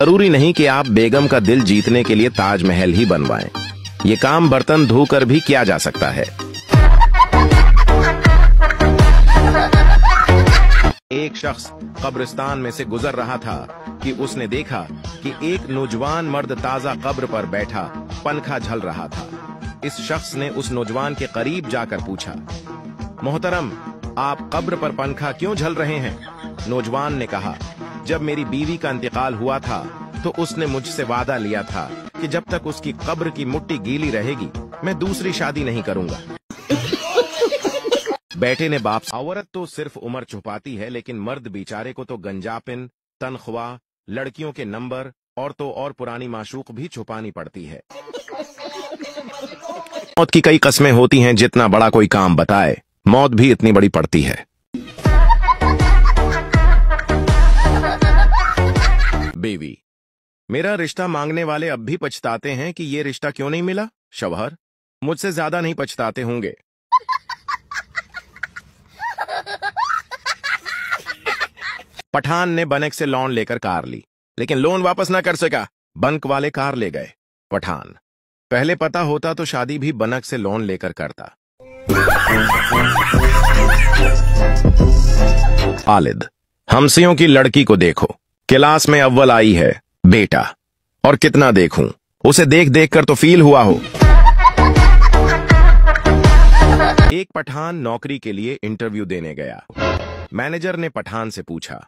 जरूरी नहीं कि आप बेगम का दिल जीतने के लिए ताजमहल ही बनवाएं। ये काम बर्तन धोकर भी किया जा सकता है। एक शख्स कब्रिस्तान में से गुजर रहा था कि उसने देखा कि एक नौजवान मर्द ताजा कब्र पर बैठा पंखा झल रहा था। इस शख्स ने उस नौजवान के करीब जाकर पूछा, मोहतरम, आप कब्र पर पंखा क्यों झल रहे हैं? नौजवान ने कहा, जब मेरी बीवी का इंतकाल हुआ था तो उसने मुझसे वादा लिया था कि जब तक उसकी कब्र की मिट्टी गीली रहेगी मैं दूसरी शादी नहीं करूंगा। बेटे ने बाप से, औरत तो सिर्फ उम्र छुपाती है, लेकिन मर्द बेचारे को तो गंजापिन, तनख्वाह, लड़कियों के नंबर और तो और पुरानी माशूक भी छुपानी पड़ती है। मौत की कई कस्में होती हैं, जितना बड़ा कोई काम बताए मौत भी इतनी बड़ी पड़ती है। बीवी, मेरा रिश्ता मांगने वाले अब भी पछताते हैं कि ये रिश्ता क्यों नहीं मिला। शौहर, मुझसे ज्यादा नहीं पछताते होंगे। पठान ने बनक से लोन लेकर कार ली, लेकिन लोन वापस ना कर सका। बंक वाले कार ले गए। पठान, पहले पता होता तो शादी भी बनक से लोन लेकर करता। आलिद, हमसियों की लड़की को देखो, क्लास में अव्वल आई है बेटा, और कितना देखूं, उसे देख देख कर तो फील हुआ हो। एक पठान नौकरी के लिए इंटरव्यू देने गया। मैनेजर ने पठान से पूछा,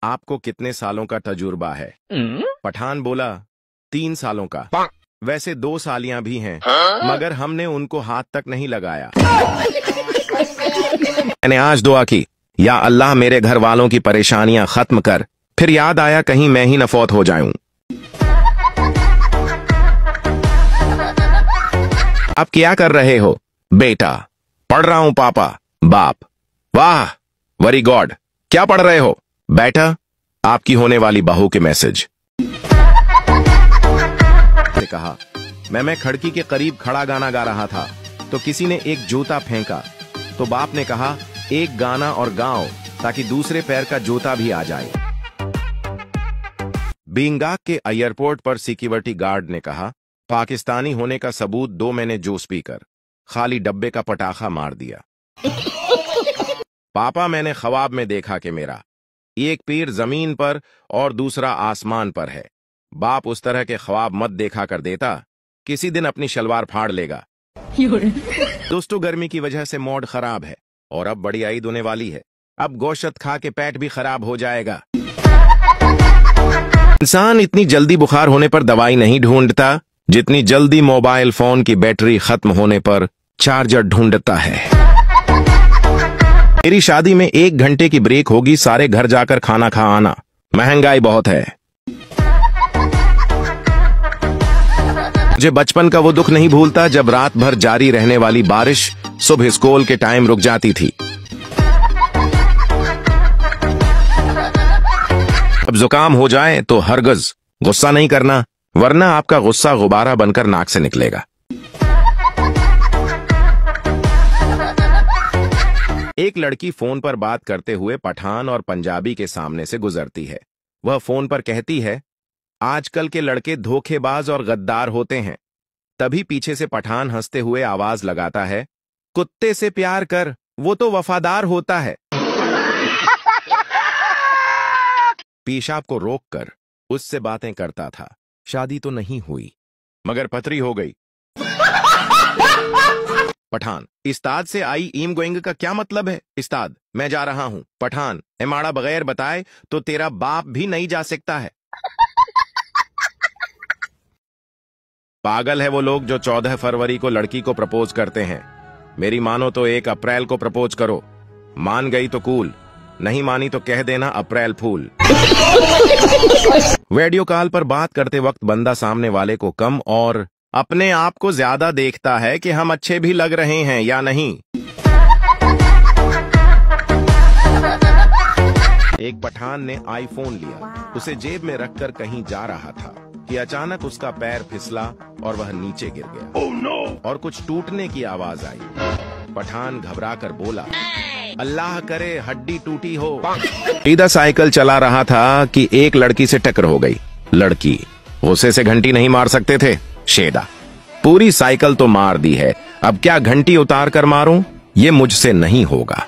आपको कितने सालों का तजुर्बा है? पठान बोला, 3 सालों का। वैसे 2 सालियां भी हैं, मगर हमने उनको हाथ तक नहीं लगाया। मैंने आज दुआ की, या अल्लाह मेरे घर वालों की परेशानियां खत्म कर। फिर याद आया कहीं मैं ही न फौत हो जाऊं। अब क्या कर रहे हो? बेटा, पढ़ रहा हूं पापा। बाप, वाह वेरी गॉड, क्या पढ़ रहे हो? बेटा, आपकी होने वाली बहू के मैसेज। कहा, मैं खिड़की के करीब खड़ा गाना गा रहा था तो किसी ने एक जूता फेंका, तो बाप ने कहा, एक गाना और गाओ ताकि दूसरे पैर का जूता भी आ जाए। बिंगाक के एयरपोर्ट पर सिक्योरिटी गार्ड ने कहा, पाकिस्तानी होने का सबूत दो। मैंने जो स्पीकर खाली डब्बे का पटाखा मार दिया। पापा, मैंने ख्वाब में देखा कि मेरा एक पैर जमीन पर और दूसरा आसमान पर है। बाप, उस तरह के ख्वाब मत देखा कर देता, किसी दिन अपनी शलवार फाड़ लेगा। दोस्तों, गर्मी की वजह से मूड खराब है और अब बड़ी ईद होने वाली है। अब गोश्त खा के पेट भी खराब हो जाएगा। इंसान इतनी जल्दी बुखार होने पर दवाई नहीं ढूंढता जितनी जल्दी मोबाइल फोन की बैटरी खत्म होने पर चार्जर ढूंढता है। मेरी शादी में 1 घंटे की ब्रेक होगी, सारे घर जाकर खाना खा आना, महंगाई बहुत है। मुझे बचपन का वो दुख नहीं भूलता जब रात भर जारी रहने वाली बारिश सुबह स्कूल के टाइम रुक जाती थी। अब जुकाम हो जाए तो हरगिज़ गुस्सा नहीं करना, वरना आपका गुस्सा गुब्बारा बनकर नाक से निकलेगा। एक लड़की फोन पर बात करते हुए पठान और पंजाबी के सामने से गुजरती है। वह फोन पर कहती है, आजकल के लड़के धोखेबाज और गद्दार होते हैं। तभी पीछे से पठान हंसते हुए आवाज लगाता है, कुत्ते से प्यार कर, वो तो वफादार होता है। पेशाब को रोककर उससे बातें करता था। शादी तो नहीं हुई मगर पथरी हो गई। पठान, इस्ताद से आई ईम गोइंग का क्या मतलब है? इस्ताद, मैं जा रहा हूं। पठान, एमाड़ा बगैर बताए तो तेरा बाप भी नहीं जा सकता है। पागल है वो लोग जो 14 फरवरी को लड़की को प्रपोज करते हैं। मेरी मानो तो 1 अप्रैल को प्रपोज करो। मान गई तो कूल, नहीं मानी तो कह देना अप्रैल फूल। वीडियो कॉल पर बात करते वक्त बंदा सामने वाले को कम और अपने आप को ज्यादा देखता है कि हम अच्छे भी लग रहे हैं या नहीं। एक पठान ने आईफोन लिया, उसे जेब में रखकर कहीं जा रहा था कि अचानक उसका पैर फिसला और वह नीचे गिर गया। oh, no! और कुछ टूटने की आवाज आई। पठान घबराकर बोला, अल्लाह करे हड्डी टूटी हो। सीधा साइकिल चला रहा था कि एक लड़की से टक्कर हो गई। लड़की, गुस्से से घंटी नहीं मार सकते थे? शेदा, पूरी साइकिल तो मार दी है, अब क्या घंटी उतार कर मारूं? ये मुझसे नहीं होगा।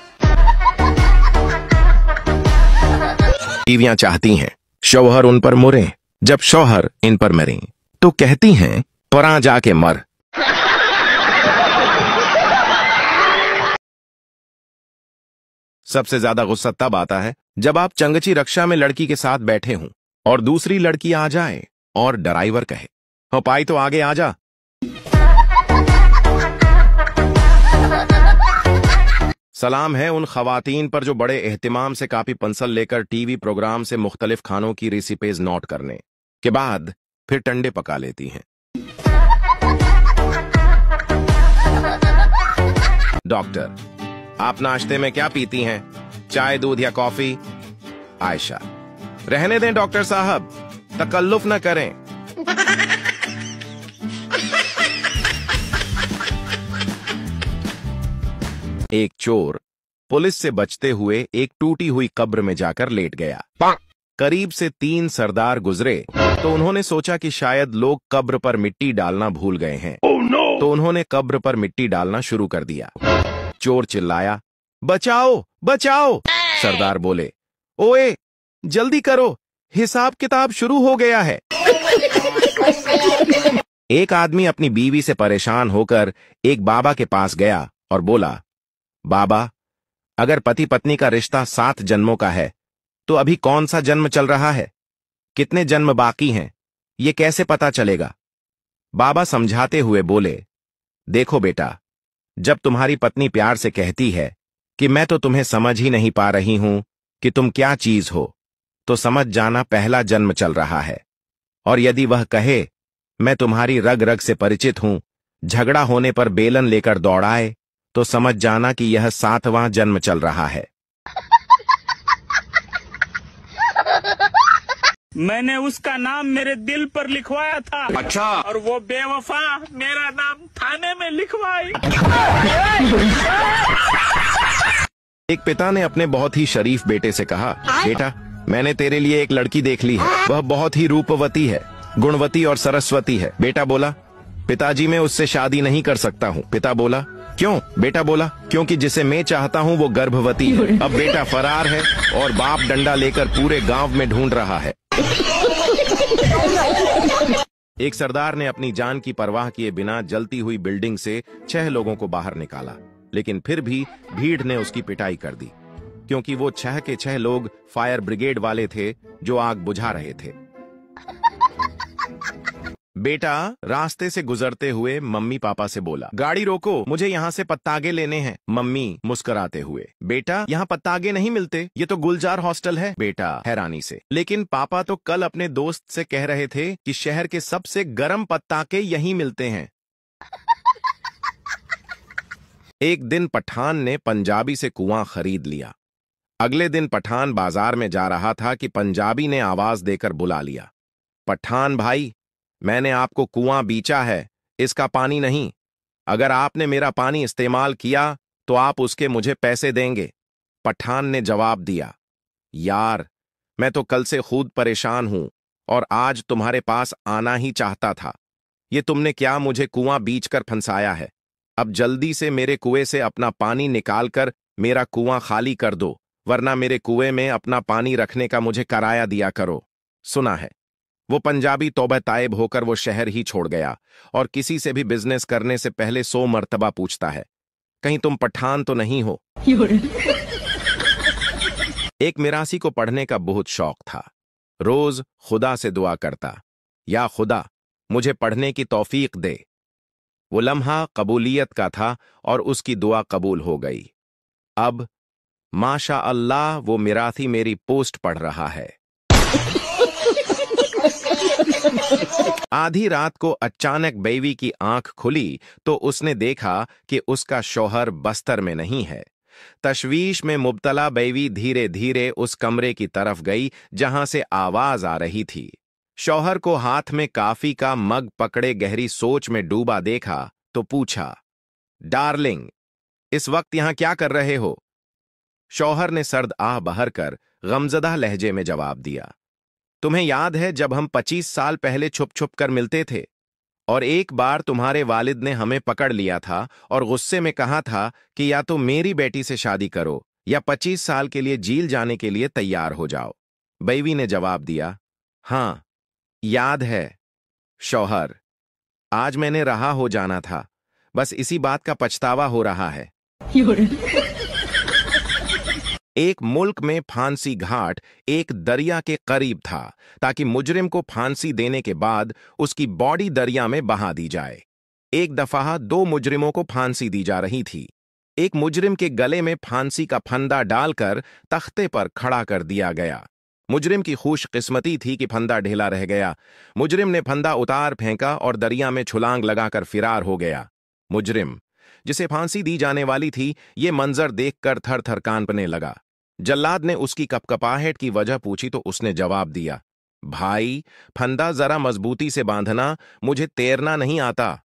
बीवियां चाहती हैं शौहर उन पर मुरे, जब शौहर इन पर मरे तो कहती हैं परा जाके मर। सबसे ज्यादा गुस्सा तब आता है जब आप चंगची रक्षा में लड़की के साथ बैठे हों और दूसरी लड़की आ जाए और ड्राइवर कहे, हो पाई तो आगे आ जा। सलाम है उन खवातीन पर जो बड़े एहतिमाम से कापी पेंसिल लेकर टीवी प्रोग्राम से मुख्तलिफ खानों की रेसिपीज नोट करने के बाद फिर टंडे पका लेती हैं। डॉक्टर, आप नाश्ते में क्या पीती हैं? चाय, दूध या कॉफी? आयशा, रहने दें डॉक्टर साहब, तकल्लुफ न करें। एक चोर पुलिस से बचते हुए एक टूटी हुई कब्र में जाकर लेट गया। करीब से 3 सरदार गुजरे तो उन्होंने सोचा कि शायद लोग कब्र पर मिट्टी डालना भूल गए हैं। तो उन्होंने कब्र पर मिट्टी डालना शुरू कर दिया। चोर चिल्लाया, बचाओ बचाओ। सरदार बोले, ओए जल्दी करो, हिसाब किताब शुरू हो गया है। एक आदमी अपनी बीवी से परेशान होकर एक बाबा के पास गया और बोला, बाबा, अगर पति पत्नी का रिश्ता 7 जन्मों का है तो अभी कौन सा जन्म चल रहा है? कितने जन्म बाकी हैं? ये कैसे पता चलेगा? बाबा समझाते हुए बोले, देखो बेटा, जब तुम्हारी पत्नी प्यार से कहती है कि मैं तो तुम्हें समझ ही नहीं पा रही हूं कि तुम क्या चीज हो, तो समझ जाना पहला जन्म चल रहा है। और यदि वह कहे मैं तुम्हारी रग रग से परिचित हूं, झगड़ा होने पर बेलन लेकर दौड़ाए, तो समझ जाना कि यह 7वां जन्म चल रहा है। मैंने उसका नाम मेरे दिल पर लिखवाया था। अच्छा। और वो बेवफा मेरा नाम थाने में लिखवाई। एक पिता ने अपने बहुत ही शरीफ बेटे से कहा, बेटा, मैंने तेरे लिए एक लड़की देख ली है, वह बहुत ही रूपवती है, गुणवती और सरस्वती है। बेटा बोला, पिताजी मैं उससे शादी नहीं कर सकता हूँ। पिता बोला, क्यों? बेटा बोला, क्योंकि जिसे मैं चाहता हूँ वो गर्भवती है। अब बेटा फरार है और बाप डंडा लेकर पूरे गांव में ढूंढ रहा है। एक सरदार ने अपनी जान की परवाह किए बिना जलती हुई बिल्डिंग से 6 लोगों को बाहर निकाला, लेकिन फिर भी भीड़ ने उसकी पिटाई कर दी, क्योंकि वो 6 के 6 लोग फायर ब्रिगेड वाले थे जो आग बुझा रहे थे। बेटा रास्ते से गुजरते हुए मम्मी पापा से बोला, गाड़ी रोको, मुझे यहाँ से पत्तागे लेने हैं। मम्मी मुस्कुराते हुए, बेटा यहाँ पत्तागे नहीं मिलते, ये तो गुलजार हॉस्टल है। बेटा हैरानी से, लेकिन पापा तो कल अपने दोस्त से कह रहे थे कि शहर के सबसे गर्म पत्ताके यहीं मिलते हैं। एक दिन पठान ने पंजाबी से कुआं खरीद लिया। अगले दिन पठान बाजार में जा रहा था कि पंजाबी ने आवाज देकर बुला लिया, पठान भाई, मैंने आपको कुआं बीचा है, इसका पानी नहीं। अगर आपने मेरा पानी इस्तेमाल किया तो आप उसके मुझे पैसे देंगे। पठान ने जवाब दिया, यार मैं तो कल से खुद परेशान हूं और आज तुम्हारे पास आना ही चाहता था। ये तुमने क्या मुझे कुआं बीच कर फंसाया है? अब जल्दी से मेरे कुएं से अपना पानी निकाल कर मेरा कुआं खाली कर दो, वरना मेरे कुएं में अपना पानी रखने का मुझे किराया दिया करो। सुना है? वो पंजाबी तौबा तायब होकर वो शहर ही छोड़ गया और किसी से भी बिजनेस करने से पहले 100 मर्तबा पूछता है, कहीं तुम पठान तो नहीं हो? एक मिरासी को पढ़ने का बहुत शौक था। रोज खुदा से दुआ करता, या खुदा मुझे पढ़ने की तौफीक दे। वो लम्हा कबूलियत का था और उसकी दुआ कबूल हो गई। अब माशा अल्लाह वो मिरासी मेरी पोस्ट पढ़ रहा है। आधी रात को अचानक बीवी की आंख खुली तो उसने देखा कि उसका शौहर बस्तर में नहीं है। तशवीश में मुब्तला बीवी धीरे धीरे उस कमरे की तरफ गई जहां से आवाज आ रही थी। शौहर को हाथ में काफी का मग पकड़े गहरी सोच में डूबा देखा तो पूछा, डार्लिंग, इस वक्त यहां क्या कर रहे हो? शौहर ने सर्द आह बहर कर गमजदा लहजे में जवाब दिया, तुम्हें याद है जब हम 25 साल पहले छुप छुप कर मिलते थे और एक बार तुम्हारे वालिद ने हमें पकड़ लिया था और गुस्से में कहा था कि या तो मेरी बेटी से शादी करो या 25 साल के लिए जेल जाने के लिए तैयार हो जाओ। बीवी ने जवाब दिया, हाँ याद है शौहर, आज मैंने रहा हो जाना था, बस इसी बात का पछतावा हो रहा है। एक मुल्क में फांसी घाट एक दरिया के करीब था ताकि मुजरिम को फांसी देने के बाद उसकी बॉडी दरिया में बहा दी जाए। एक दफा 2 मुजरिमों को फांसी दी जा रही थी। एक मुजरिम के गले में फांसी का फंदा डालकर तख्ते पर खड़ा कर दिया गया। मुजरिम की खुशकिस्मती थी कि फंदा ढीला रह गया। मुजरिम ने फंदा उतार फेंका और दरिया में छुलांग लगाकर फिरार हो गया। मुजरिम, जिसे फांसी दी जाने वाली थी, ये मंजर देखकर थर थर कांपने लगा। जल्लाद ने उसकी कपकपाहट की वजह पूछी तो उसने जवाब दिया, भाई फंदा जरा मजबूती से बांधना, मुझे तैरना नहीं आता।